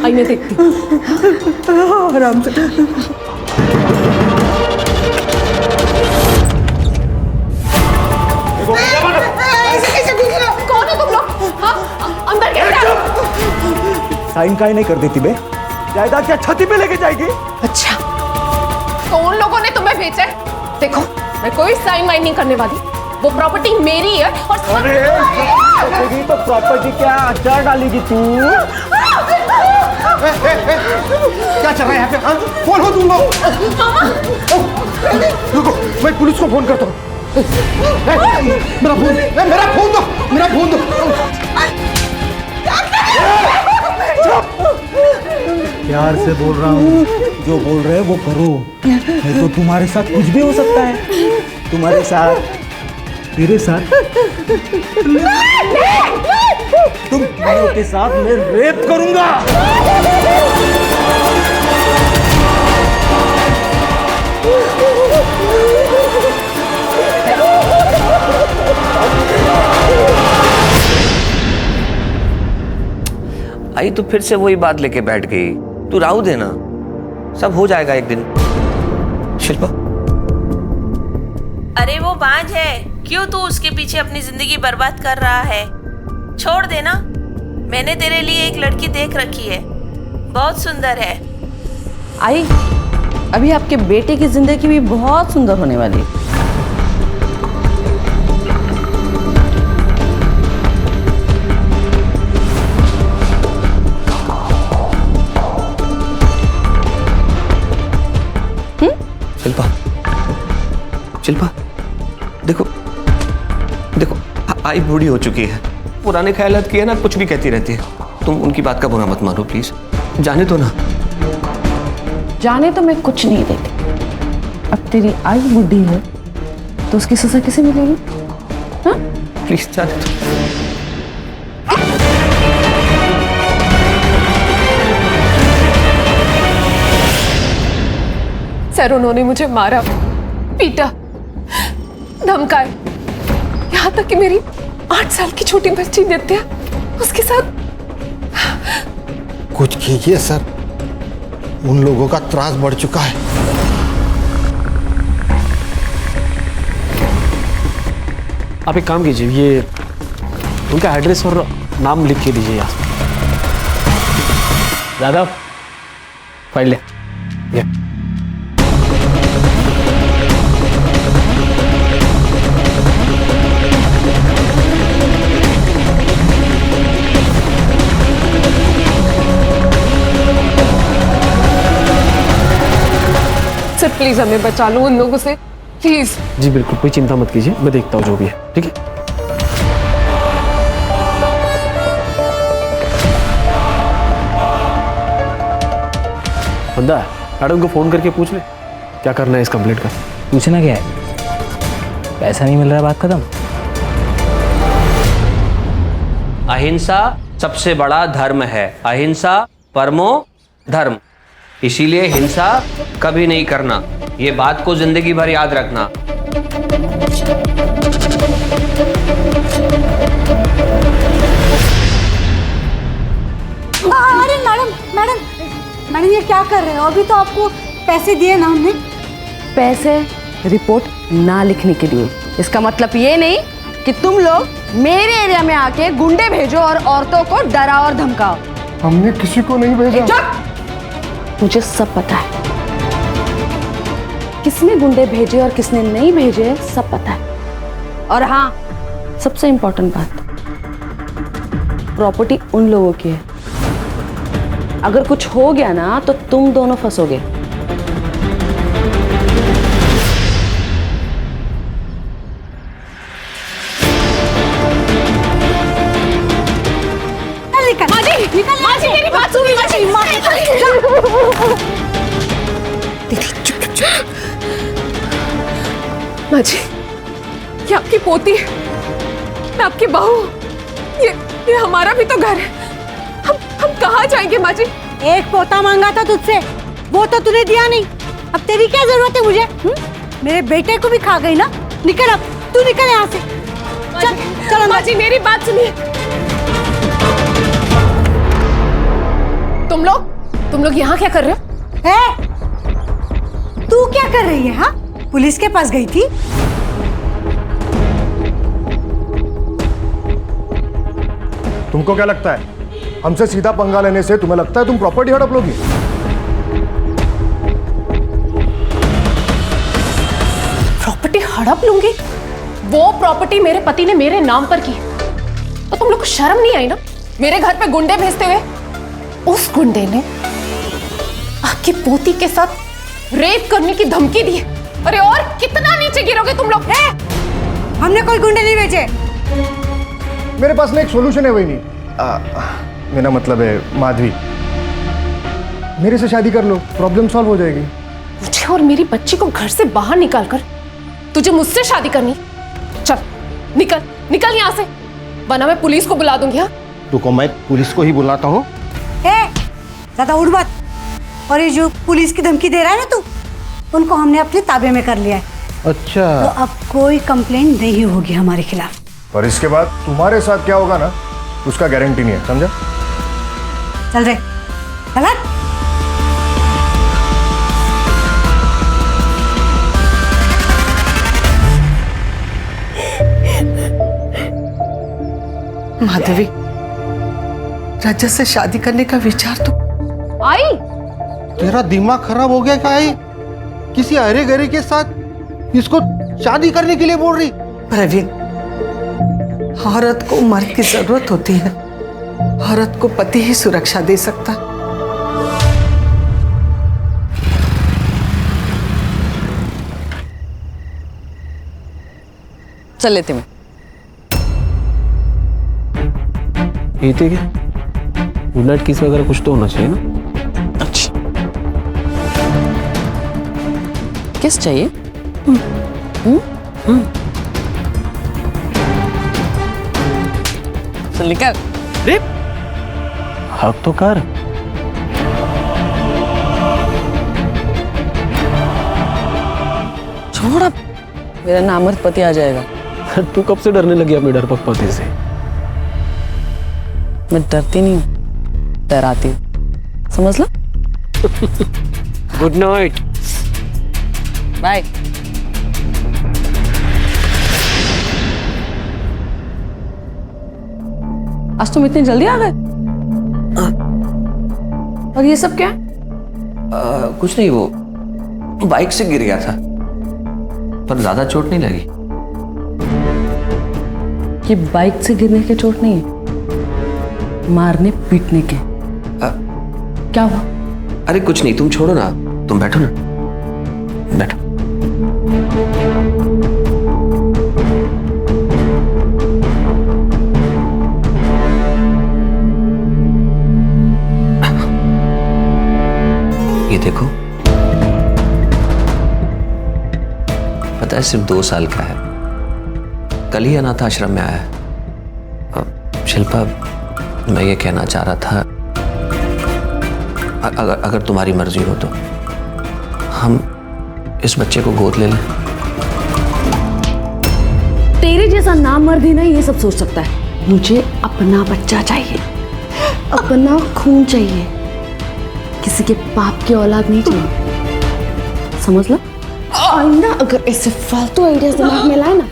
आई मैं देखती हूँ। आराम से। कौन हो तुम लोग? हाँ, अंदर कैसे? साइन काहे नहीं कर देती बे? जायदाद क्या छाती पे लेके जाएगी? अच्छा, तो उन लोगों ने तुम्हें भेजा है? देखो, मैं कोई साइन वाइन नहीं करने वाली। वो प्रॉपर्टी मेरी है और अरे तो प्रॉपर्टी क्या अचार डालेगी तू? क्या चल रहा है यहाँ पे? हाँ? कौन हो तुम लोग? रुको, मैं पुलिस को फोन करता हूँ। मेरा फोन दो, मेरा फोन दो। प्यार से बोल रहा हूँ, जो बोल रहे हो वो करो, नहीं तो तुम्हारे साथ कुछ भी हो सकता है। तुम्हारे साथ, तेरे साथ, तुम तीनों के साथ मैं रेप करूंगा। आई तो फिर से वही बात लेके बैठ गई। तू राहु देना, सब हो जाएगा एक दिन। शिल्पा, अरे वो बांझ है, क्यों तू उसके पीछे अपनी जिंदगी बर्बाद कर रहा है? छोड़ देना। मैंने तेरे लिए एक लड़की देख रखी है, बहुत सुंदर है। आई, अभी आपके बेटे की जिंदगी भी बहुत सुंदर होने वाली है। शिल्पा, शिल्पा, देखो देखो, आई बूढ़ी हो चुकी है, पुराने ख्यालात की है ना, कुछ भी कहती रहती है। तुम उनकी बात का बुरा मत मानो प्लीज, जाने दो ना। जाने तो मैं कुछ नहीं देती। अब तेरी आई बुढ़ी है तो उसकी सजा किसे मिलेगी? हाँ? प्लीज जाने दो। सर, उन्होंने मुझे मारा, पीटा, धमकाए, यहाँ तक कि मेरी 8 साल की छोटी बच्ची नित्या, उसके साथ। कुछ कीजिए सर, उन लोगों का त्रास बढ़ चुका है। आप एक काम कीजिए, ये उनका एड्रेस और नाम लिख के दीजिए यहाँ। यादव, फाइल ले। ये सर प्लीज हमें बचा लो उन लोगों से, प्लीज। जी बिल्कुल, कोई चिंता मत कीजिए, मैं देखता हूँ जो भी है, ठीक है? बंदा, मैडम को फोन करके पूछ ले क्या करना है इस कंप्लेंट का। पूछना क्या है? पैसा नहीं मिल रहा, बात खत्म। अहिंसा सबसे बड़ा धर्म है, अहिंसा परमो धर्म। इसीलिए हिंसा कभी नहीं करना, ये बात को जिंदगी भर याद रखना। अरे मैडम मैडम मैडम, ये क्या कर रहे हो? अभी तो आपको पैसे दिए ना हमने। पैसे रिपोर्ट ना लिखने के लिए। इसका मतलब ये नहीं कि तुम लोग मेरे एरिया में आके गुंडे भेजो और औरतों को डराओ और धमकाओ। हमने किसी को नहीं भेजा। मुझे सब पता है, किसने गुंडे भेजे और किसने नहीं भेजे सब पता है। और हाँ, सबसे इंपॉर्टेंट बात, प्रॉपर्टी उन लोगों की है। अगर कुछ हो गया ना तो तुम दोनों फंसोगे। माजी, मेरी बात सुनिए। माजी, ये आपकी पोती है, मैं आपकी बहू। ये हमारा भी तो घर है। हम कहाँ जाएंगे माजी? एक पोता मांगा था तुझसे, वो तो तूने दिया नहीं। अब तेरी क्या जरूरत है मुझे? मेरे बेटे को भी खा गई ना। निकल, अब तू निकल यहाँ से। चल चलो माजी, मेरी बात सुनिए। तुम तुम लोग यहाँ क्या कर रहे हो? है तू क्या कर रही है? हाँ, पुलिस के पास गई थी? तुमको क्या लगता है हमसे सीधा पंगा लेने से तुम्हें लगता है तुम प्रॉपर्टी हड़प लोगी? प्रॉपर्टी हड़प लूंगी? वो प्रॉपर्टी मेरे पति ने मेरे नाम पर की, तो तुम लोग को शर्म नहीं आई ना मेरे घर पे गुंडे भेजते हुए? उस गुंडे ने आपकी पोती के साथ रेप करने की धमकी दी। अरे और कितना नीचे गिरोगे तुम लोग? हमने कोई गुंडे नहीं भेजे। मेरे पास में एक सॉल्यूशन है, वही नहीं मेरा मतलब है माधवी, मेरे से शादी कर लो, प्रॉब्लम सॉल्व हो जाएगी। मुझे और मेरी बच्ची को घर से बाहर निकाल कर तुझे मुझसे शादी करनी? चल निकल निकल यहाँ से, वरना मैं पुलिस को बुला दूंगी। हाँ, तुमको मैं पुलिस को ही बुलाता हूँ। ज्यादा उड़ मत। और ये जो पुलिस की धमकी दे रहा है ना तू, उनको हमने अपने ताबे में कर लिया है। अच्छा, तो अब कोई कंप्लेंट नहीं होगी हमारे खिलाफ। पर इसके बाद तुम्हारे साथ क्या होगा ना, उसका गारंटी नहीं है, समझा? चल रे, गलत। माधवी, रजत से शादी करने का विचार तो आई? तेरा दिमाग खराब हो गया क्या? आई किसी अरे गरे के साथ इसको शादी करने के लिए बोल रही? प्रवीण, औरत को मर्द की जरूरत होती है, औरत को पति ही सुरक्षा दे सकता। चल लेते मैं। ये थे क्या? गुड नाइट किस वगैरह कुछ तो होना चाहिए ना? अच्छा, किस चाहिए? चल निकल। हक तो कर। छोड़ अब, मेरा नामर्द पति आ जाएगा। तू कब से डरने लगी अपने डरपोक पति से? मैं डरती नहीं हूँ, डराती हूँ, समझ लो। Good night. बाय। आज तुम इतनी जल्दी आ गए? और ये सब क्या? कुछ नहीं, वो बाइक से गिर गया था, पर ज्यादा चोट नहीं लगी। ये बाइक से गिरने के चोट नहीं है, मारने पीटने के। क्या हुआ? अरे कुछ नहीं, तुम छोड़ो ना, तुम बैठो ना, बैठो। ये देखो, पता है सिर्फ 2 साल का है, कल ही अनाथ आश्रम में आया है। शिल्पा, मैं ये कहना चाह रहा था, अगर तुम्हारी मर्जी हो तो हम इस बच्चे को गोद ले लें। तेरे जैसा नामर्द ही नहीं ये सब सोच सकता है। मुझे अपना बच्चा चाहिए, अपना खून चाहिए, किसी के बाप की औलाद नहीं चाहिए, समझ लो। आइंदा अगर ऐसे फालतू आइडियाज दिमाग में लाए ना,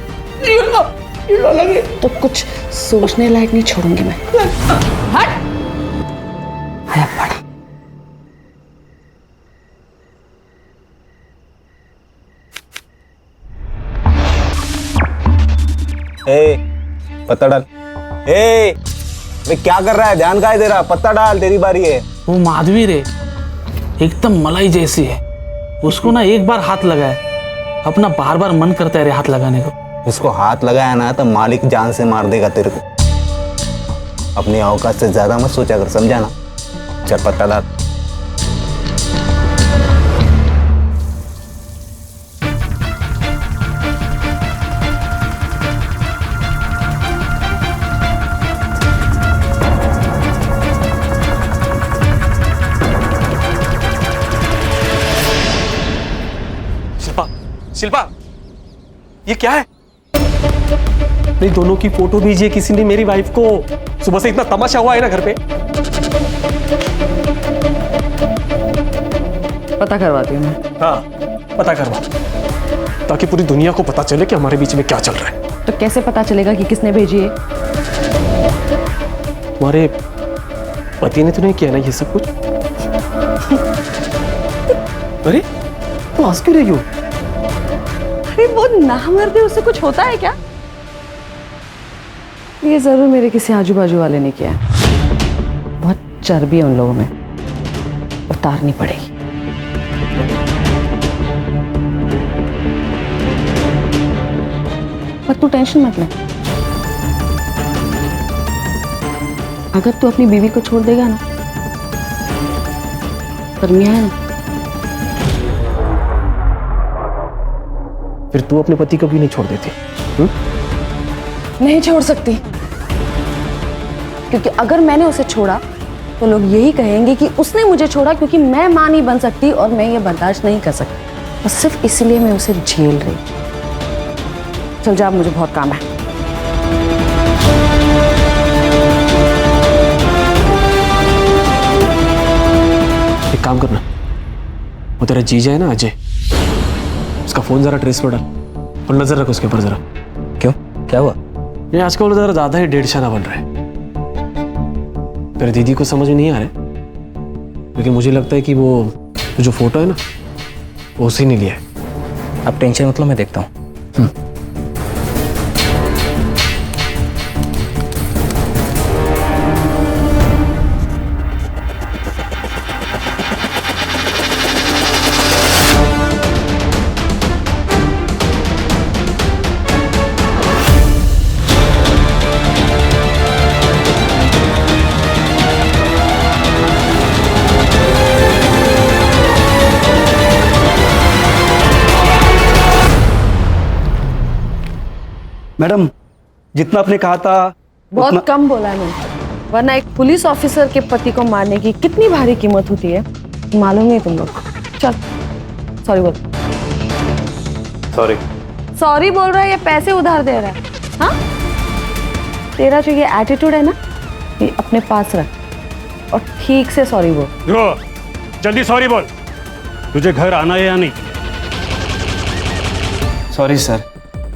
तो कुछ सोचने लायक नहीं छोड़ूंगी मैं। हट, आया पड़ा। पत्ता डाल। मैं क्या कर रहा है? ध्यान का दे रहा? पत्ता डाल, तेरी बारी है। वो माधवी रे, एकदम मलाई जैसी है, उसको ना एक बार हाथ लगाया, अपना बार बार मन करता है रे हाथ लगाने को। इसको हाथ लगाया ना तो मालिक जान से मार देगा तेरे को। अपनी औकात से ज्यादा मत सोचा कर, समझा ना? चल पत्ता डाल। शिल्पा, ये क्या है? नहीं, दोनों की फोटो भेजिए किसी ने मेरी वाइफ को। सुबह से इतना तमाशा हुआ है ना घर पे। पता करवाती हूँ मैं। हाँ, पता करवा, ताकि पूरी दुनिया को पता चले कि हमारे बीच में क्या चल रहा है। तो कैसे पता चलेगा कि किसने भेजी है? तुम्हारे पति ने तूने किया ना ये सब कुछ? अरे तू हंस क्यों रही हो? अरे वो नामर्दी, उससे कुछ होता है क्या? ये जरूर मेरे किसी आजू बाजू वाले ने किया है। बहुत चर्बी है उन लोगों में, उतारनी पड़ेगी। पर तू टेंशन मत ले, अगर तू अपनी बीवी को छोड़ देगा ना, कर्मिया है ना, फिर तू अपने पति को भी नहीं छोड़ देती? नहीं छोड़ सकती, क्योंकि अगर मैंने उसे छोड़ा तो लोग यही कहेंगे कि उसने मुझे छोड़ा क्योंकि मैं मां नहीं बन सकती और मैं ये बर्दाश्त नहीं कर सकती। बस सिर्फ इसीलिए मैं उसे झेल रही। चल जा, मुझे बहुत काम है। एक काम करना, वो तेरा जीजा है ना अजय, उसका फोन जरा ट्रेस पर डाल और नजर रख उसके ऊपर जरा। क्यों, क्या हुआ? ये आजकल जरा ज्यादा ही डेढ़ शाना बन रहा है। तेरी दीदी को समझ में नहीं आ रहा है, लेकिन मुझे लगता है कि वो जो फोटो है ना, वो उसी ने लिया है। आप टेंशन मतलब, मैं देखता हूँ। मैडम, जितना आपने कहा था बहुत कम बोला है मैंने, वरना एक पुलिस ऑफिसर के पति को मारने की कितनी भारी कीमत होती है मालूम नहीं तुम लोग। चल, सॉरी बोल। सॉरी सॉरी बोल रहा है या पैसे उधार दे रहा है? हाँ, तेरा जो ये एटीट्यूड है ना, ये अपने पास रख और ठीक से सॉरी बोल। जल्दी सॉरी बोल। तुझे घर आना है या नहीं? सॉरी सर,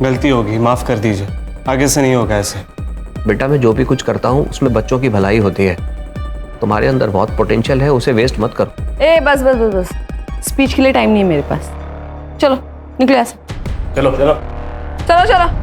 गलती होगी, माफ कर दीजिए, आगे से नहीं होगा ऐसे। बेटा मैं जो भी कुछ करता हूँ उसमें बच्चों की भलाई होती है। तुम्हारे अंदर बहुत पोटेंशियल है, उसे वेस्ट मत करो। ए बस बस बस बस, स्पीच के लिए टाइम नहीं है मेरे पास। चलो निकले ऐसे। चलो चलो चलो चलो।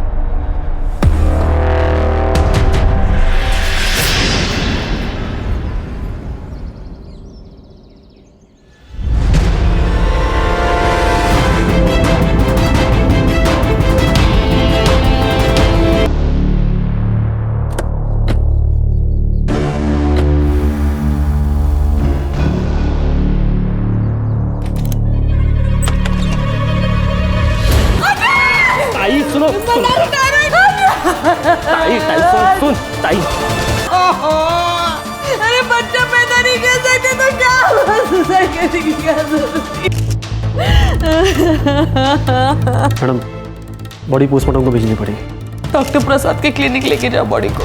सुनो, सुन, ताई, सुन, ताई। अरे बच्चा पैदा नहीं कर सकते तो क्या हुआ? सुसाइड करने की क्या जरूरत? मैडम, बॉडी पोस्टमार्टम को भेजनी पड़ेगी। डॉक्टर प्रसाद के क्लिनिक लेके जाओ बॉडी को।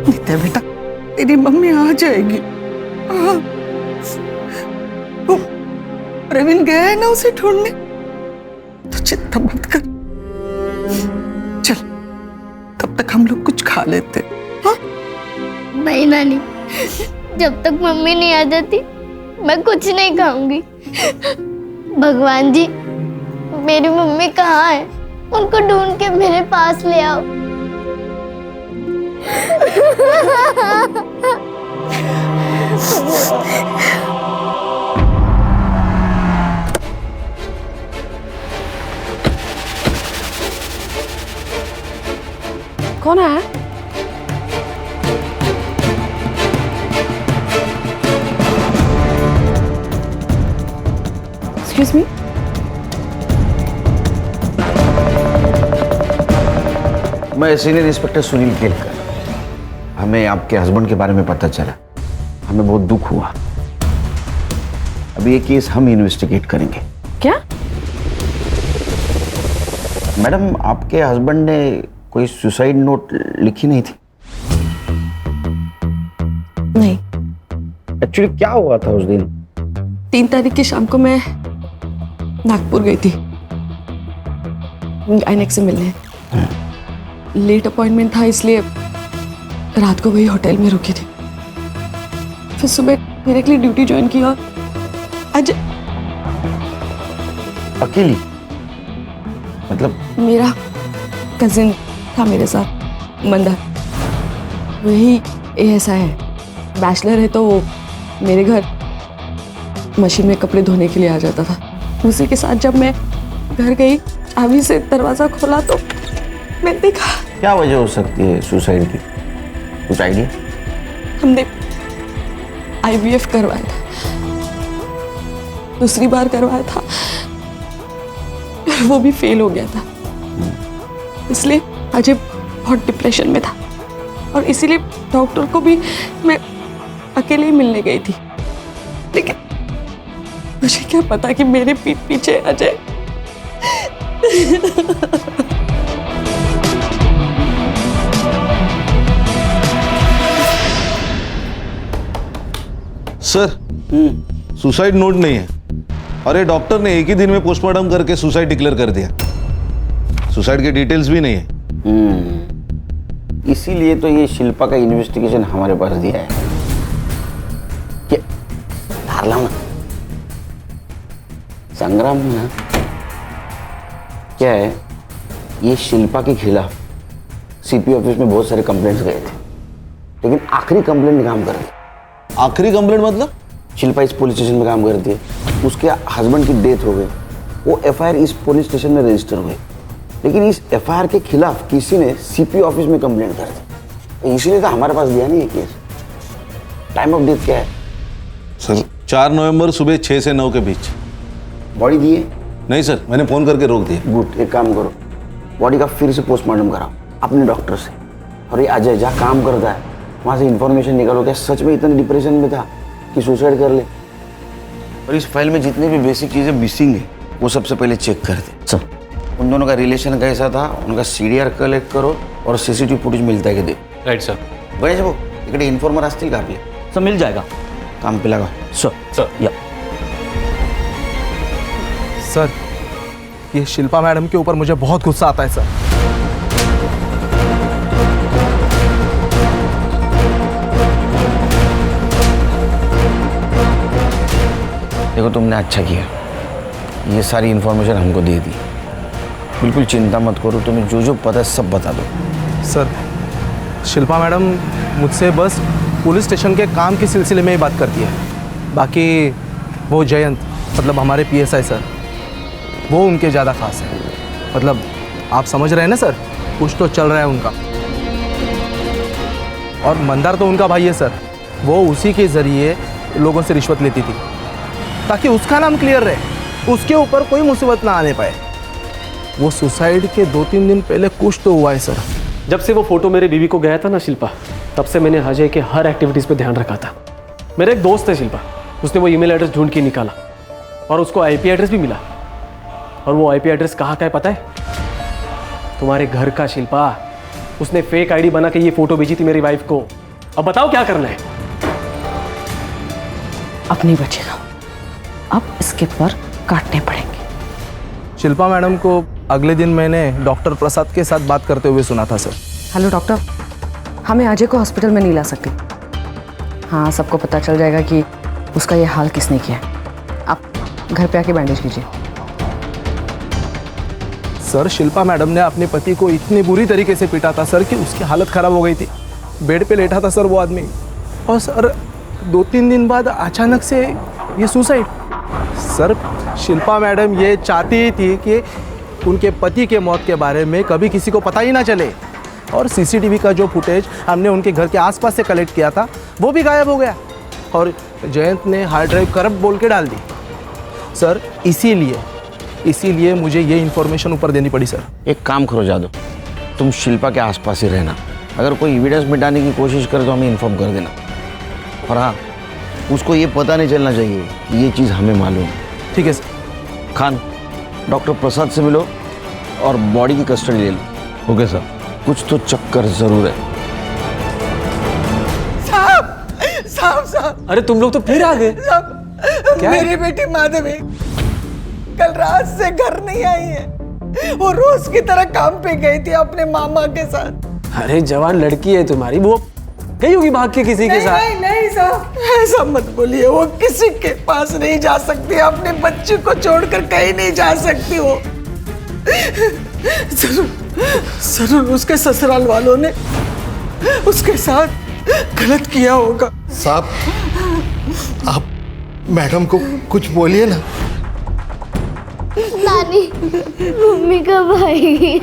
नित्या बेटा, तेरी मम्मी आ जाएगी। वो प्रवीण गया है ना उसे ढूंढने, तो चिंता मत कर। चल, तब तक हम लोग कुछ खा लेते। हाँ? नहीं नानी, जब तक मम्मी नहीं आ जाती मैं कुछ नहीं खाऊंगी। भगवान जी, मेरी मम्मी कहाँ है? उनको ढूंढ के मेरे पास ले आओ। कौन है? Excuse me. मैं सीनियर इंस्पेक्टर सुनील केलकर। हमें आपके हस्बैंड के बारे में पता चला, हमें बहुत दुख हुआ। अभी ये केस हम इन्वेस्टिगेट करेंगे। क्या? मैडम, आपके हस्बैंड ने कोई सुसाइड नोट लिखी नहीं थी? नहीं। एक्चुअली क्या हुआ था उस दिन? 3 तारीख की शाम को मैं नागपुर गई थी गायनेक से मिलने। लेट अपॉइंटमेंट था इसलिए रात को वही होटल में रुकी थी। फिर सुबह डायरेक्टली ड्यूटी ज्वाइन की और आज अकेली? मतलब मेरा कजिन था मेरे साथ, मंदार। वही ASI है, बैचलर है, तो वो मेरे घर मशीन में कपड़े धोने के लिए आ जाता था। उसी के साथ जब मैं घर गई, चाबी से दरवाजा खोला तो मैंने देखा। क्या वजह हो सकती है सुसाइड की? कुछ आइडिया? हमने IVF करवाया था, दूसरी बार करवाया था और वो भी फेल हो गया था। इसलिए अजय बहुत डिप्रेशन में था और इसीलिए डॉक्टर को भी मैं अकेले ही मिलने गई थी। लेकिन मुझे क्या पता कि मेरे पीठ पीछे अजय सर, सुसाइड नोट नहीं है और ये डॉक्टर ने एक ही दिन में पोस्टमार्टम करके सुसाइड डिक्लेयर कर दिया। सुसाइड के डिटेल्स भी नहीं है। इसीलिए तो ये शिल्पा का इन्वेस्टिगेशन हमारे पास दिया है। धार लाओ ना संग्राम ना, क्या है, ये शिल्पा के खिलाफ CP ऑफिस में बहुत सारे कंप्लेंट्स गए थे, लेकिन आखिरी कंप्लेंट में काम कर रही। आखिरी कंप्लेंट मतलब? शिल्पा इस पुलिस स्टेशन में काम करती है, उसके हस्बैंड की डेथ हो गई, वो FIR इस पुलिस स्टेशन में रजिस्टर हुई, लेकिन इस FIR के खिलाफ किसी ने CP ऑफिस में कंप्लेंट कर दी। इसीलिए तो हमारे पास दिया नहीं ये केस। टाइम ऑफ डेथ क्या है सर? 4 नवंबर सुबह 6 से 9 के बीच। बॉडी दिए? नहीं सर, मैंने फोन करके रोक दिया। गुड, एक काम करो, बॉडी का फिर से पोस्टमार्टम कराओ अपने डॉक्टर से। और ये अजय जहाँ काम करता है वहाँ से इंफॉर्मेशन निकालो, क्या सच में इतने डिप्रेशन में था कि सुसाइड कर ले। और इस फाइल में जितनी भी बेसिक चीज़ें मिसिंग है वो सबसे पहले चेक कर दे। सर, उन दोनों का रिलेशन कैसा था, उनका CDR कलेक्ट करो और CCTV फुटेज मिलता है कि दे। Right sir. गणेश भाऊ, इकडे इन्फॉर्मर असतील का आपले? सर मिल जाएगा। काम पे लगा। सर या सर, ये शिल्पा मैडम के ऊपर मुझे बहुत गुस्सा आता है सर। देखो, तुमने अच्छा किया, ये सारी इन्फॉर्मेशन हमको दे दी। बिल्कुल चिंता मत करो, तुम्हें जो जो पता है सब बता दो। सर, शिल्पा मैडम मुझसे बस पुलिस स्टेशन के काम के सिलसिले में ही बात करती है। बाकी वो जयंत, मतलब हमारे PSI सर, वो उनके ज़्यादा खास है। मतलब आप समझ रहे हैं ना सर, कुछ तो चल रहा है उनका। और मंदार तो उनका भाई है सर, वो उसी के ज़रिए लोगों से रिश्वत लेती थी ताकि उसका नाम क्लियर रहे, उसके ऊपर कोई मुसीबत ना आने पाए। वो सुसाइड के 2-3 दिन पहले कुछ तो हुआ है सर। जब से वो फोटो मेरे बीवी को गया था ना शिल्पा, तब से मैंने अजय के हर एक्टिविटीज़ पे ध्यान रखा था। मेरा एक दोस्त है शिल्पा, उसने वो ईमेल एड्रेस ढूंढ के निकाला और उसको IP एड्रेस भी मिला। और वो IP एड्रेस कहाँ का है पता है? तुम्हारे घर का शिल्पा। उसने फेक ID बना के ये फोटो भेजी थी मेरी वाइफ को। अब बताओ क्या करना है? अब नहीं बचेगा, अब इसके पर काटने पड़ेंगे। शिल्पा मैडम को अगले दिन मैंने डॉक्टर प्रसाद के साथ बात करते हुए सुना था सर। हेलो डॉक्टर, हमें अजय को हॉस्पिटल में नहीं ला सकते। हाँ, सबको पता चल जाएगा कि उसका ये हाल किसने किया है। आप घर पे आके बैंडेज कीजिए। सर, शिल्पा मैडम ने अपने पति को इतनी बुरी तरीके से पीटा था सर कि उसकी हालत ख़राब हो गई थी। बेड पे लेटा था सर वो आदमी। और सर 2-3 दिन बाद अचानक से ये सुसाइड। सर, शिल्पा मैडम ये चाहती थी कि उनके पति के मौत के बारे में कभी किसी को पता ही ना चले। और CCTV का जो फुटेज हमने उनके घर के आसपास से कलेक्ट किया था वो भी गायब हो गया। और जयंत ने हार्ड ड्राइव करप्ट बोल के डाल दी सर। इसीलिए मुझे ये इन्फॉर्मेशन ऊपर देनी पड़ी सर। एक काम करो जादू, तुम शिल्पा के आसपास ही रहना। अगर कोई एविडेंस मिटाने की कोशिश करे तो हमें इन्फॉर्म कर देना। और हाँ, उसको ये पता नहीं चलना चाहिए कि ये चीज़ हमें मालूम है। ठीक है सर। खान, डॉक्टर प्रसाद से मिलो और बॉडी की कस्टडी ले लो। Okay sir. कुछ तो चक्कर जरूर है। साहब। अरे तुम लोग तो फिर आ गए। क्या है? मेरी बेटी माधवी कल रात से घर नहीं आई है। वो रोज की तरह काम पे गई थी अपने मामा के साथ। अरे जवान लड़की है तुम्हारी, वो गई होगी भाग के किसी के साथ। नहीं साहब, ऐसा मत बोलिए। वो किसी के पास नहीं जा सकती, अपने बच्चे को छोड़कर कहीं नहीं जा सकती। वो जरूर उसके ससुराल वालों ने उसके साथ गलत किया होगा। साहब आप मैडम को कुछ बोलिए ना। नानी, मम्मी कब आएगी?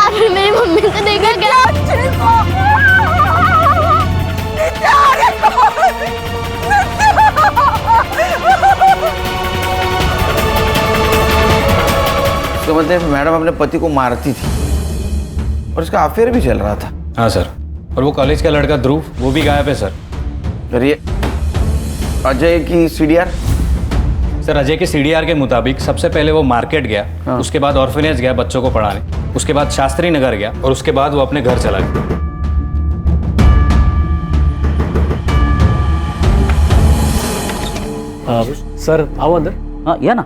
आपने मेरी मम्मी को देखा क्या? इसका मतलब मैडम अपने पति को मारती थी और इसका अफेयर भी चल रहा था। हाँ सर, और वो कॉलेज का लड़का ध्रुव, वो भी गायब है सर। फिर ये अजय की सीडीआर? सर अजय के सीडीआर के मुताबिक सबसे पहले वो मार्केट गया, उसके बाद ऑर्फनेज गया बच्चों को पढ़ाने, उसके बाद शास्त्री नगर गया और उसके बाद वो अपने घर चला गया। सर आओ अंदर। हाँ या ना।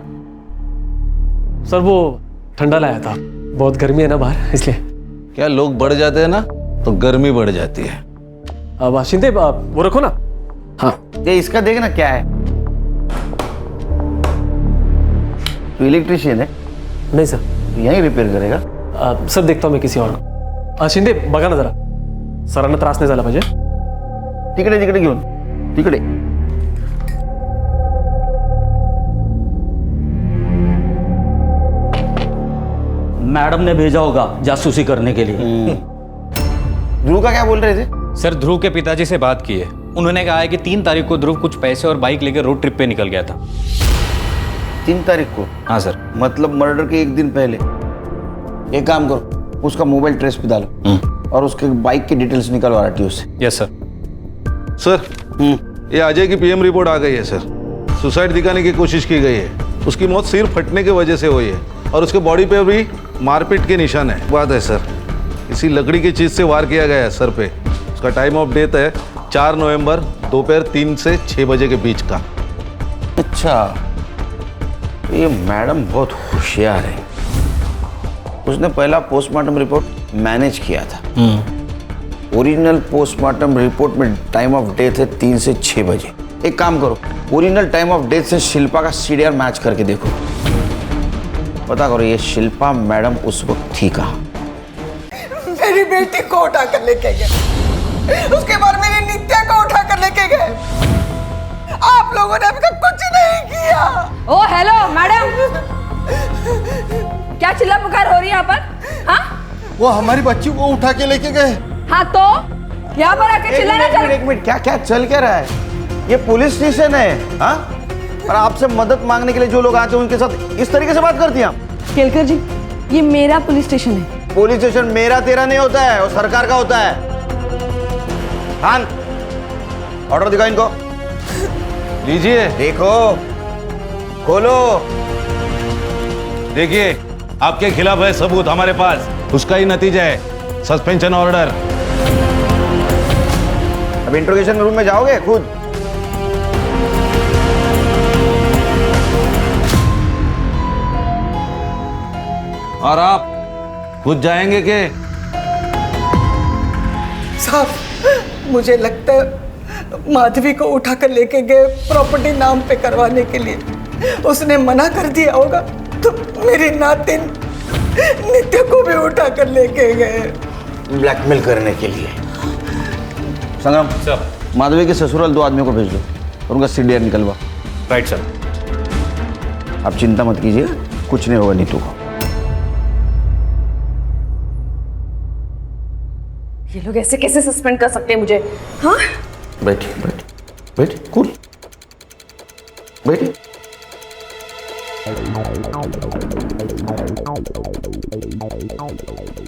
सर वो ठंडा लाया था, बहुत गर्मी है ना बाहर, इसलिए। क्या लोग बढ़ जाते हैं ना तो गर्मी बढ़ जाती है। अब शिंदे वो रखो ना। हाँ ये इसका देखना क्या है। तो इलेक्ट्रिशियन है? नहीं सर। यहीं रिपेयर करेगा? सर देखता हूँ मैं किसी और को। शिंदे बघा ना जरा, सरांना त्रास नाही झाला पाहिजे। तिकडे तिकडे घेऊन, तिकडे। मैडम ने भेजा होगा जासूसी करने के लिए। ध्रुव का क्या बोल रहे थे? सर ध्रुव के पिताजी से बात की है, उन्होंने कहा है कि 3 तारीख को ध्रुव कुछ पैसे और बाइक लेकर रोड ट्रिप पे निकल गया था। 3 तारीख को? हाँ सर। मतलब मर्डर के एक दिन पहले। एक काम करो, उसका मोबाइल ट्रेस पे डालो और उसके बाइक की डिटेल्स निकलवा आरटीओ से। Yes sir. सर ये अजय की पीएम रिपोर्ट आ गई है सर। सुसाइड दिखाने की कोशिश की गई है। उसकी मौत सिर फटने की वजह से हुई है और उसके बॉडी पे भी मारपीट के निशान है। बात है सर, इसी लकड़ी की चीज से वार किया गया है सर पे। उसका टाइम ऑफ डेथ है 4 नवंबर दोपहर 3 से 6 बजे के बीच का। अच्छा, ये मैडम बहुत होशियार है। उसने पहला पोस्टमार्टम रिपोर्ट मैनेज किया था। ओरिजिनल पोस्टमार्टम रिपोर्ट में टाइम ऑफ डेथ है 3 से 6 बजे। एक काम करो, ओरिजिनल टाइम ऑफ डेथ से शिल्पा का सीडीआर मैच करके देखो। पता करो ये शिल्पा मैडम उस वक्त थी कहाँ। मेरी बेटी को उठाकर लेके गए, उसके बाद मेरी नित्या को उठाकर लेके गए। आप लोगों ने अभी तक कुछ नहीं किया। ओ हेलो मैडम, क्या चिल्ला पुकार हो रही है यहाँ पर? हाँ वो हमारी बच्ची को उठा के लेके गए। हाँ तो यहाँ पर आके चिल्लाना चल। एक मिनट, क्या क्या चल क्या रहा है? ये पुलिस स्टेशन है। हाँ, और आपसे मदद मांगने के लिए जो लोग आते हैं उनके साथ इस तरीके से बात करती हैं आप? केलकर जी, ये मेरा पुलिस स्टेशन है। पुलिस स्टेशन मेरा तेरा नहीं होता है, वो सरकार का होता है। हाँ, ऑर्डर दिखाओ इनको। लीजिए। देखो, खोलो। देखिए आपके खिलाफ है सबूत हमारे पास, उसका ही नतीजा है सस्पेंशन ऑर्डर। अब इंट्रोगेशन रूम में जाओगे खुद? और आप खुद जाएंगे के? साहब मुझे लगता है माधवी को उठाकर लेके गए प्रॉपर्टी नाम पे करवाने के लिए। उसने मना कर दिया होगा तो मेरी नातिन नित्य को भी उठाकर लेके गए ब्लैकमेल करने के लिए। संग्राम सर, माधवी के ससुराल 2 आदमियों को भेज दो और उनका सीडीआर निकलवा। Right sir. आप चिंता मत कीजिए, कुछ नहीं होगा नीतू को। ये लोग ऐसे कैसे सस्पेंड कर सकते हैं मुझे? हाँ बैठिए बैठिए। बैठिए, कूल बैठिए।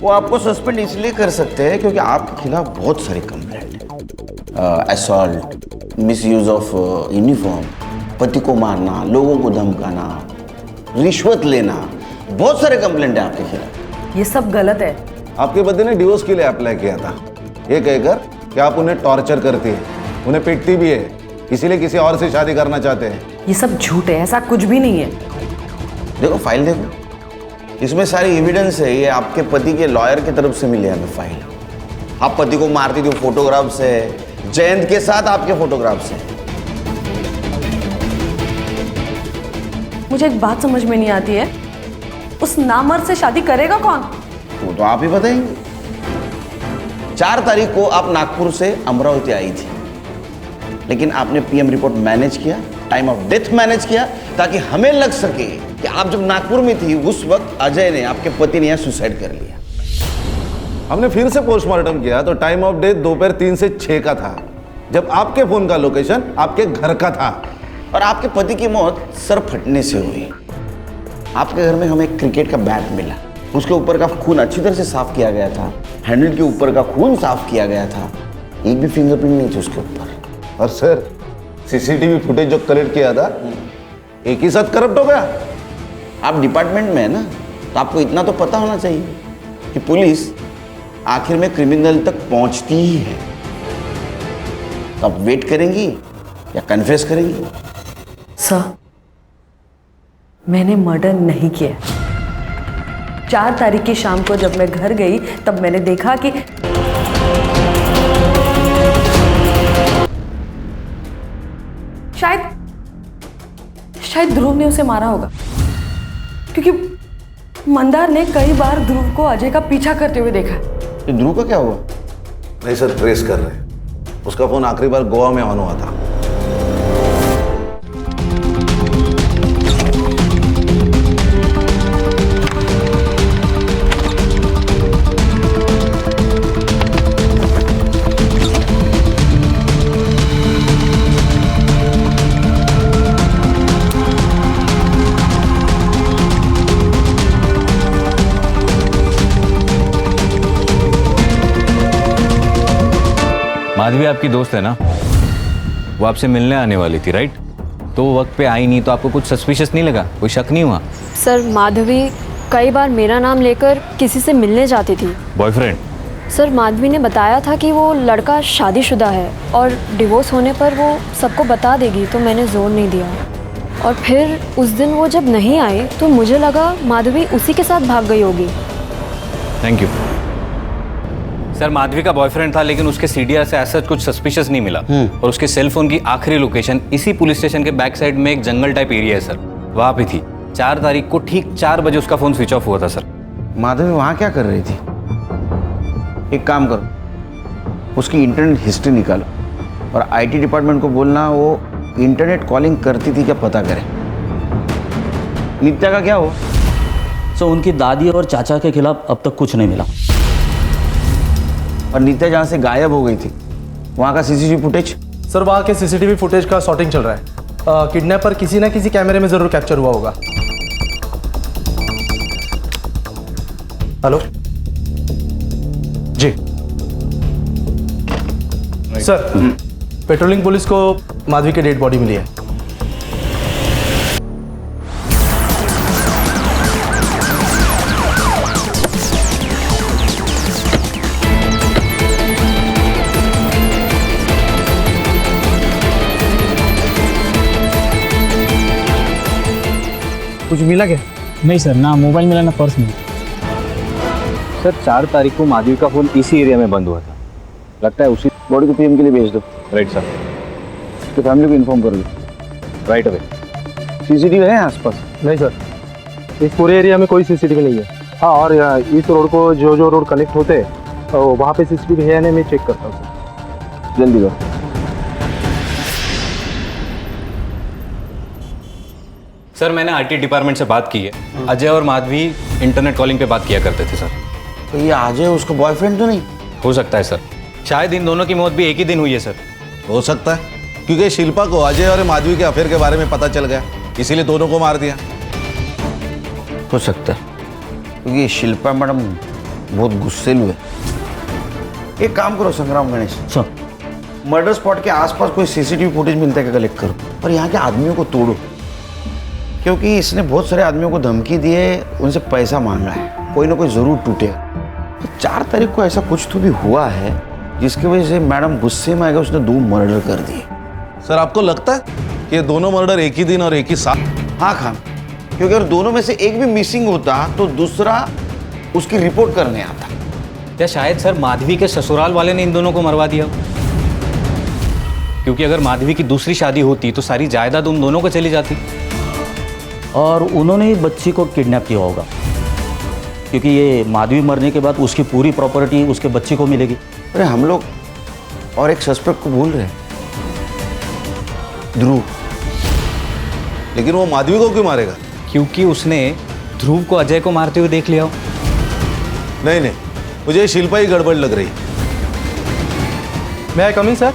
वो आपको सस्पेंड इसलिए कर सकते हैं क्योंकि आपके खिलाफ बहुत सारी कंप्लेंट है। असॉल्ट, मिसयूज ऑफ यूनिफॉर्म, पति को मारना, लोगों को धमकाना, रिश्वत लेना, बहुत सारे कंप्लेंट है आपके खिलाफ। ये सब गलत है। आपके पति ने डिवोर्स के लिए अप्लाई किया था, ये कहकर कि आप उन्हें टॉर्चर करती है, उन्हें पीटती भी है, इसीलिए किसी और से शादी करना चाहते हैं। ये सब झूठ है, ऐसा कुछ भी नहीं है। देखो फाइल देखो, इसमें सारी एविडेंस है। ये आपके पति के लॉयर की तरफ से मिली है हमें फाइल। आप पति को मारती थी, फोटोग्राफ्स है, जयंत के साथ आपके फोटोग्राफ्स हैं। मुझे एक बात समझ में नहीं आती है, उस नामर्द से शादी करेगा कौन? वो तो आप ही बताएंगे। 4 तारीख को आप नागपुर से अमरावती आई थी, लेकिन आपने पीएम रिपोर्ट मैनेज किया, टाइम ऑफ डेथ मैनेज किया, ताकि हमें लग सके कि आप जब नागपुर में थी उस वक्त अजय ने, आपके पति ने, यहाँ सुसाइड कर लिया। हमने फिर से पोस्टमार्टम किया तो टाइम ऑफ डेथ दोपहर 3 से 6 का था, जब आपके फोन का लोकेशन आपके घर का था। और आपके पति की मौत सर फटने से हुई। आपके घर में हमें एक क्रिकेट का बैट मिला, उसके ऊपर का खून अच्छी तरह से साफ किया गया था, हैंडल के ऊपर का खून साफ किया गया था, एक भी फिंगरप्रिंट नहीं थी उसके ऊपर। और सर सीसीटीवी फुटेज जो कलेक्ट किया था एक ही साथ करप्ट हो गया। आप डिपार्टमेंट में है ना, तो आपको इतना तो पता होना चाहिए कि पुलिस आखिर में क्रिमिनल तक पहुंचती ही है। तो आप वेट करेंगी या कन्फेस करेंगी? सर, मैंने मर्डर नहीं किया। 4 तारीख की शाम को जब मैं घर गई तब मैंने देखा कि शायद ध्रुव ने उसे मारा होगा, क्योंकि मंदार ने कई बार ध्रुव को अजय का पीछा करते हुए देखा। तो ध्रुव का क्या हुआ? नहीं सर, ट्रेस कर रहे हैं। उसका फोन आखिरी बार गोवा में ऑन हुआ था। माधवी आपकी दोस्त है ना, वो आपसे मिलने आने वाली थी राइट? तो वो वक्त पे आई नहीं तो आपको कुछ सस्पिशियस नहीं लगा, कोई शक नहीं हुआ? सर, माधवी कई बार मेरा नाम लेकर किसी से मिलने जाती थी। बॉयफ्रेंड? सर, माधवी ने बताया था कि वो लड़का शादीशुदा है और डिवोर्स होने पर वो सबको बता देगी, तो मैंने जोर नहीं दिया। और फिर उस दिन वो जब नहीं आई तो मुझे लगा माधवी उसी के साथ भाग गई होगी। Thank you sir. माधवी का बॉयफ्रेंड था, लेकिन उसके सीडीआर से ऐसा कुछ सस्पिशियस नहीं मिला। और उसके सेल फोन की आखिरी लोकेशन इसी पुलिस स्टेशन के बैक साइड में एक जंगल टाइप एरिया है सर, वहाँ पे थी। 4 तारीख को ठीक 4 बजे उसका फोन स्विच ऑफ हुआ था सर। माधवी वहाँ क्या कर रही थी? एक काम करो, उसकी इंटरनेट हिस्ट्री निकालो और आईटी डिपार्टमेंट को बोलना वो इंटरनेट कॉलिंग करती थी क्या पता करें। नित्या का क्या हुआ? सो उनकी दादी और चाचा के खिलाफ अब तक कुछ नहीं मिला। और नित्या जहाँ से गायब हो गई थी वहाँ का सीसीटीवी फुटेज? सर, वहाँ के सीसीटीवी फुटेज का सॉर्टिंग चल रहा है। किडनैपर किसी ना किसी कैमरे में जरूर कैप्चर हुआ होगा। हेलो जी सर, पेट्रोलिंग पुलिस को माधवी की डेड बॉडी मिली है। कुछ मिला क्या? नहीं सर, ना मोबाइल मिला ना पर्स मिला। सर 4 तारीख को माधवी का फोन इसी एरिया में बंद हुआ था, लगता है उसी। बॉडी को पीएम के लिए भेज दो। Right sir. तो फैमिली को इन्फॉर्म कर लो राइट अवे। सीसीटीवी है आसपास? नहीं सर, इस पूरे एरिया में कोई सीसीटीवी नहीं है। हाँ, और इस रोड को जो रोड कनेक्ट होते हैं तो वहाँ पे सीसीटीवी है या नहीं, मैं चेक करता हूँ सर। जल्दी करो। सर, मैंने आईटी डिपार्टमेंट से बात की है। अजय और माधवी इंटरनेट कॉलिंग पे बात किया करते थे सर। तो ये अजय उसका बॉयफ्रेंड तो नहीं हो सकता है सर, शायद इन दोनों की मौत भी एक ही दिन हुई है सर। हो सकता है, क्योंकि शिल्पा को अजय और माधवी के अफेयर के बारे में पता चल गया, इसीलिए दोनों को मार दिया। हो सकता है, क्योंकि शिल्पा मैडम बहुत गुस्सेलू है। एक काम करो संग्राम गणेश, मर्डर स्पॉट के आसपास कोई सीसीटीवी फुटेज मिलता है क्या कलेक्ट करो, और यहाँ के आदमियों को तोड़ो, क्योंकि इसने बहुत सारे आदमियों को धमकी दी है, उनसे पैसा मांगा है, कोई ना कोई जरूर टूटेगा। तो 4 तारीख को ऐसा कुछ तो भी हुआ है जिसकी वजह से मैडम गुस्से में आएगा, उसने 2 मर्डर कर दिए। सर आपको लगता है कि ये दोनों मर्डर एक ही दिन और एक ही साथ? हाँ खान, क्योंकि अगर दोनों में से एक भी मिसिंग होता तो दूसरा उसकी रिपोर्ट करने आता। या शायद सर माधवी के ससुराल वाले ने इन दोनों को मरवा दिया, क्योंकि अगर माधवी की दूसरी शादी होती तो सारी जायदाद उन दोनों को चली जाती। और उन्होंने ही बच्ची को किडनैप किया होगा, क्योंकि ये माधवी मरने के बाद उसकी पूरी प्रॉपर्टी उसके बच्चे को मिलेगी। अरे हम लोग और एक सस्पेक्ट को भूल रहे हैं, ध्रुव। लेकिन वो माधवी को क्यों मारेगा? क्योंकि उसने ध्रुव को अजय को मारते हुए देख लिया हो। नहीं नहीं, मुझे शिल्पा ही गड़बड़ लग रही। मैं कमिंग सर?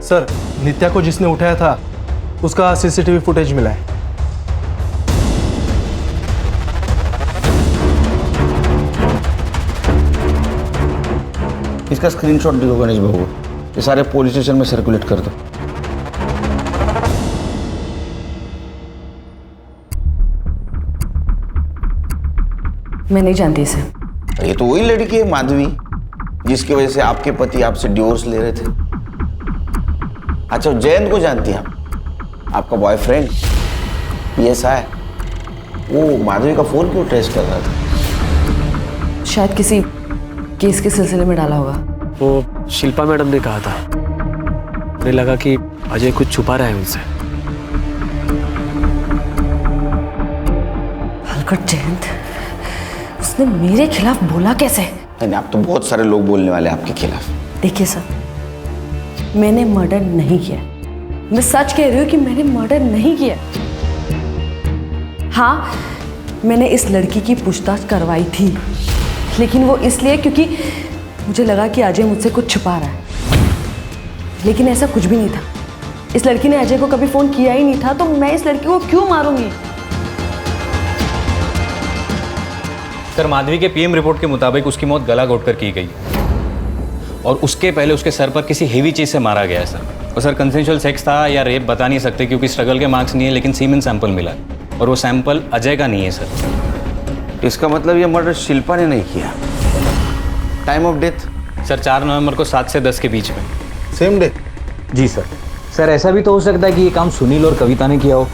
सर, नित्या को जिसने उठाया था उसका सीसीटीवी फुटेज मिला है। इसका स्क्रीनशॉट दिखो गणेश बाबू, ये सारे पुलिस स्टेशन में सर्कुलेट कर दो। मैं नहीं जानती इसे। ये तो वही लड़की है माधवी, जिसकी वजह से आपके पति आपसे डिवोर्स ले रहे थे। अच्छा, जयंत को जानती हैं आप? आपका बॉयफ्रेंड PSI, वो माधवी का फोन क्यों ट्रेस कर रहा था? शायद किसी केस के सिलसिले में डाला होगा। वो शिल्पा मैडम ने कहा था, मुझे लगा कि अजय कुछ छुपा रहा है उनसे। हलकट जयंत, उसने मेरे खिलाफ बोला कैसे? नहीं, आप तो बहुत सारे लोग बोलने वाले हैं आपके खिलाफ। देखिए सर, मैंने मर्डर नहीं किया। मैं सच कह रही हूँ कि मैंने मर्डर नहीं किया। हाँ, मैंने इस लड़की की पूछताछ करवाई थी, लेकिन वो इसलिए क्योंकि मुझे लगा कि अजय मुझसे कुछ छुपा रहा है। लेकिन ऐसा कुछ भी नहीं था। इस लड़की ने अजय को कभी फोन किया ही नहीं था, तो मैं इस लड़की को क्यों मारूंगी? सर, माधवी के PM रिपोर्ट के मुताबिक उसकी मौत गला घोटकर की गई और उसके पहले उसके सर पर किसी हेवी चीज से मारा गया है सर। और सर, कंसेंशुअल सेक्स था या रेप बता नहीं सकते क्योंकि स्ट्रगल के मार्क्स नहीं है, लेकिन सीमेन सैंपल मिला और वो सैंपल अजय का नहीं है सर। इसका मतलब ये मर्डर शिल्पा ने नहीं किया। Time of death? सर, 4 नवंबर को 7 से 10 के बीच में। Same day? जी सर। सर, ऐसा भी तो हो सकता है कि ये काम सुनील और कविता ने किया हो,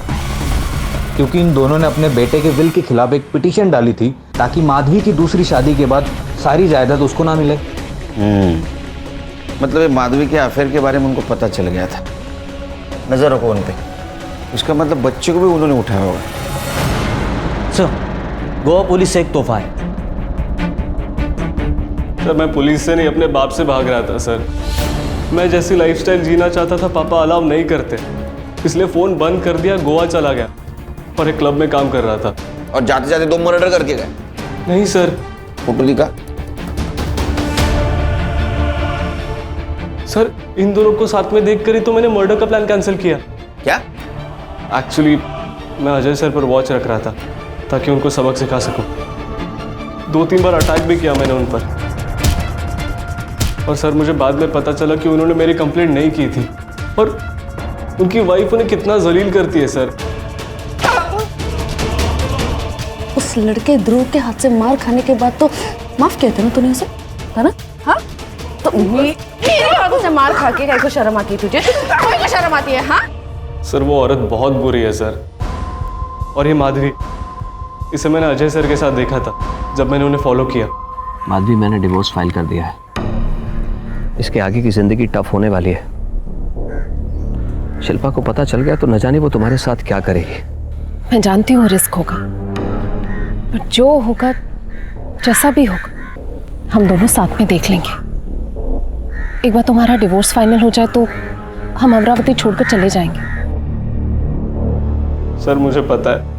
क्योंकि इन दोनों ने अपने बेटे के विल के खिलाफ एक पिटीशन डाली थी ताकि माधवी की दूसरी शादी के बाद सारी जायदाद उसको ना मिले। मतलब माधवी के अफेयर के बारे में उनको पता चल गया था। नजर रखो उन पे। इसका मतलब बच्चे को भी उन्होंने उठाया होगा। सर, गोवा पुलिस से एक तोहफा है। सर, मैं पुलिस से नहीं अपने बाप से भाग रहा था सर। मैं जैसी लाइफस्टाइल जीना चाहता था पापा अलाउ नहीं करते, इसलिए फ़ोन बंद कर दिया, गोवा चला गया और एक क्लब में काम कर रहा था। और जाते जाते 2 मर्डर करके गए? नहीं सर। फोटो दिखा। सर, इन दोनों को साथ में देख कर ही तो मैंने मर्डर का प्लान कैंसिल किया। क्या? एक्चुअली मैं अजय सर पर वॉच रख रहा था ताकि उनको सबक सिखा सकूं। 2-3 बार अटैक भी किया मैंने उन पर, और सर मुझे बाद में पता चला कि उन्होंने मेरी कंप्लेंट नहीं की थी और उनकी वाइफ उन्हें कितना जलील करती है सर। उस लड़के ध्रुव के हाथ से मार खाने के बाद तो माफ किया था ना तूने उसे, है ना? हाँ, तो मेरे हाथों से मार खा के कैसे शर्म आती है तुझे? कोई को शर्म आती है? हाँ सर, वो औरत बहुत बुरी है सर। और ये माधवी, इसे मैंने अजय सर के साथ देखा था जब मैंने उन्हें फॉलो किया। माधवी, मैंने डिवोर्स फाइल कर दिया है। इसके आगे की जिंदगी टफ होने वाली है। शिल्पा को पता चल गया तो न जाने वो तुम्हारे साथ क्या करेगी। मैं जानती हूँ रिस्क होगा, पर जो होगा, जैसा भी होगा, हम दोनों साथ में देख लेंगे। एक बार तुम्हारा डिवोर्स फाइनल हो जाए तो हम अमरावती छोड़कर चले जाएंगे। सर, मुझे पता है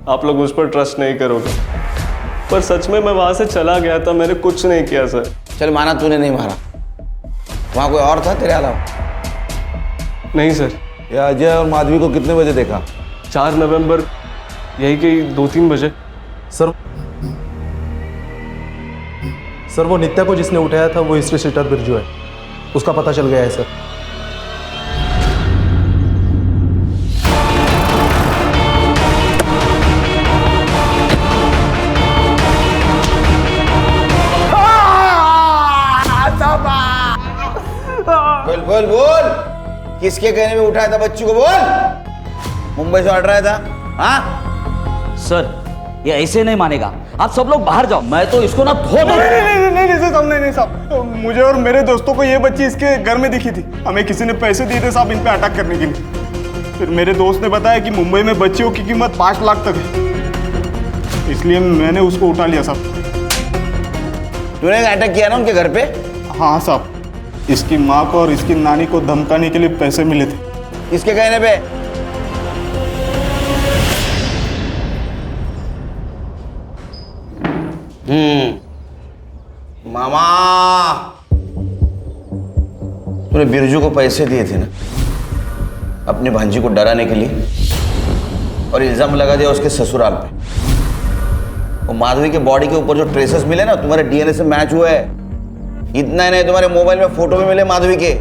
आप लोग मुझ पर ट्रस्ट नहीं करोगे, पर सच में मैं वहां से चला गया था, मैंने कुछ नहीं किया सर। चल माना तूने नहीं मारा, वहाँ कोई और था तेरे अलावा? नहीं सर। ये अजय और माधवी को कितने बजे देखा? 4 नवंबर यही कि 2-3 बजे। सर वो नित्या को जिसने उठाया था वो हिस्ट्री सीटर बिरजू है, उसका पता चल गया है सर। बोल बोल बोल, किसके कहने में उठाया था बच्ची को? बोल, मुंबई से हट रहा था? हाँ सर ये ऐसे नहीं मानेगा, आप सब लोग बाहर जाओ, मैं तो इसको ना धो दूं। नहीं साहब, नहीं साहब, मुझे और मेरे दोस्तों को ये बच्ची इसके घर में दिखी थी। हमें किसी ने पैसे दिए थे साहब इन पे अटैक करने के लिए। फिर मेरे दोस्त ने बताया कि मुंबई में बच्चियों की कीमत 5 लाख तक है, इसलिए मैंने उसको उठा लिया साहब। तूने अटैक किया ना उनके घर पे? हाँ साहब, इसकी माँ को और इसकी नानी को धमकाने के लिए पैसे मिले थे। किसके कहने पे? मामा, तूने बिरजू को पैसे दिए थे ना अपनी भांजी को डराने के लिए, और इल्जाम लगा दिया उसके ससुराल पे। और माधवी के बॉडी के ऊपर जो ट्रेसेस मिले ना तुम्हारे डीएनए से मैच हुए हैं। इतना ही नहीं, तुम्हारे मोबाइल में फोटो भी मिले माधवी के।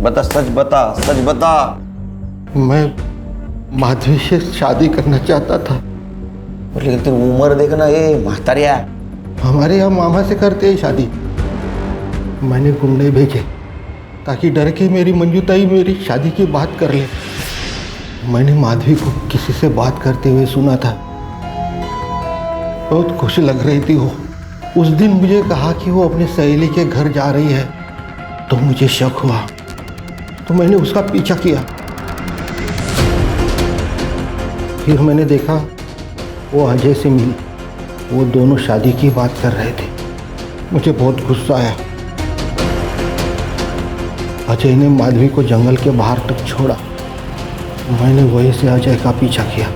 बता, सच बता, सच बता। मैं माधवी से शादी करना चाहता था। लेकिन तेरी उम्र देखना, ये महतारिया। हमारे यहाँ मामा से करते हैं शादी। मैंने गुंडे भेजे ताकि डर के मेरी मंजूताई मेरी शादी की बात कर ले। मैंने माधवी को किसी से बात करते हुए सुना था, बहुत खुश लग रही थी वो। उस दिन मुझे कहा कि वो अपने सहेली के घर जा रही है, तो मुझे शक हुआ, तो मैंने उसका पीछा किया। फिर मैंने देखा वो अजय से मिली, वो दोनों शादी की बात कर रहे थे। मुझे बहुत गुस्सा आया। अजय ने माधवी को जंगल के बाहर तक छोड़ा। मैंने वहीं से अजय का पीछा किया।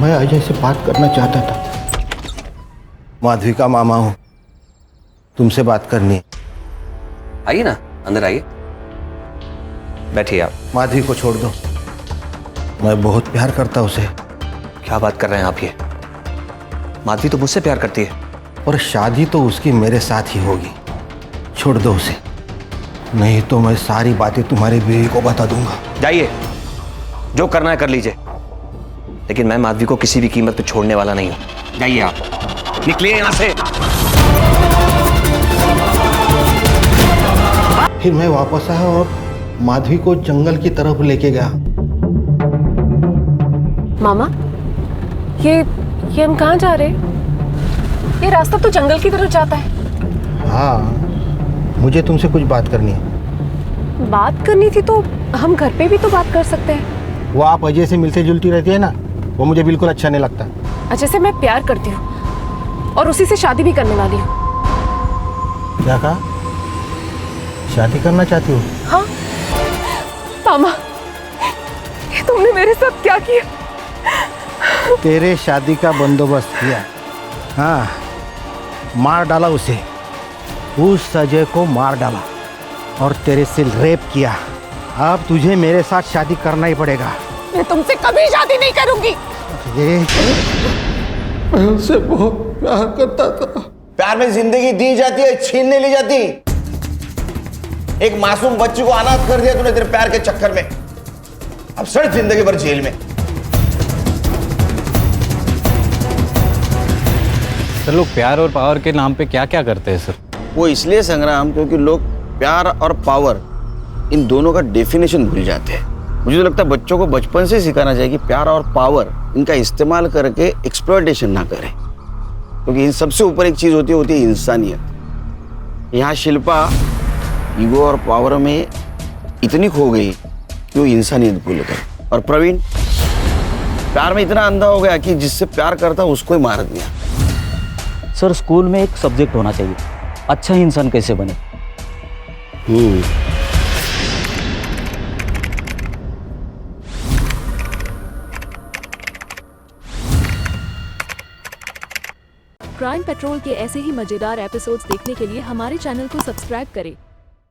मैं अजय से बात करना चाहता था। माधवी का मामा हूँ, तुमसे बात करनी है। आइए ना, अंदर आइए, बैठिए आप। माधवी को छोड़ दो, मैं बहुत प्यार करता उसे। क्या बात कर रहे हैं आप? ये माधवी तो मुझसे प्यार करती है। और शादी तो उसकी मेरे साथ ही होगी। छोड़ दो उसे, नहीं तो मैं सारी बातें तुम्हारी बीवी को बता दूंगा। जाइए, जो करना है कर लीजिए, लेकिन मैं माधवी को किसी भी कीमत पे छोड़ने वाला नहीं हूं। जाइए आप, निकलिए यहां से। फिर मैं वापस आया और माधवी को जंगल की तरफ लेके गया। मामा, ये हम कहाँ जा रहे हैं? ये रास्ता तो जंगल की तरफ जाता है। हाँ, मुझे तुमसे कुछ बात करनी है। बात करनी थी तो हम घर पे भी तो बात कर सकते हैं। वो आप अजय से मिलते जुलती रहती है ना, वो मुझे बिल्कुल अच्छा नहीं लगता। अजय से मैं प्यार करती हूँ और उसी से शादी भी करने वाली हूँ। क्या कहा? शादी करना चाहती हो? हाँ मामा, ये तुमने मेरे साथ क्या किया? तेरे शादी का बंदोबस्त किया। हाँ, मार डाला उसे, उस अजय को मार डाला और तेरे से रेप किया। अब तुझे मेरे साथ शादी करना ही पड़ेगा। मैं तुमसे कभी शादी नहीं करूंगी। मैं उससे बहुत प्यार करता था। प्यार में जिंदगी दी जाती है, छीन नहीं ली जाती। एक मासूम बच्ची को अनाथ कर दिया तूने तेरे प्यार के चक्कर में। अब सड़ जिंदगी भर जेल में। सर, लोग प्यार और पावर के नाम पे क्या क्या करते हैं सर? वो इसलिए संग्राम, क्योंकि लोग प्यार और पावर इन दोनों का डेफिनेशन भूल जाते हैं। मुझे तो लगता है बच्चों को बचपन से सिखाना चाहिए कि प्यार और पावर इनका इस्तेमाल करके एक्सप्लॉयटेशन ना करें, क्योंकि इन सबसे ऊपर एक चीज होती है इंसानियत। यहाँ शिल्पा ईगो और पावर में इतनी खो गई कि वो इंसानियत भूल गई। और प्रवीण प्यार में इतना अंधा हो गया कि जिससे प्यार करता उसको ही मार दिया। सर, स्कूल में एक सब्जेक्ट होना चाहिए, अच्छा इंसान कैसे बने। क्राइम पेट्रोल के ऐसे ही मजेदार एपिसोड्स देखने के लिए हमारे चैनल को सब्सक्राइब करें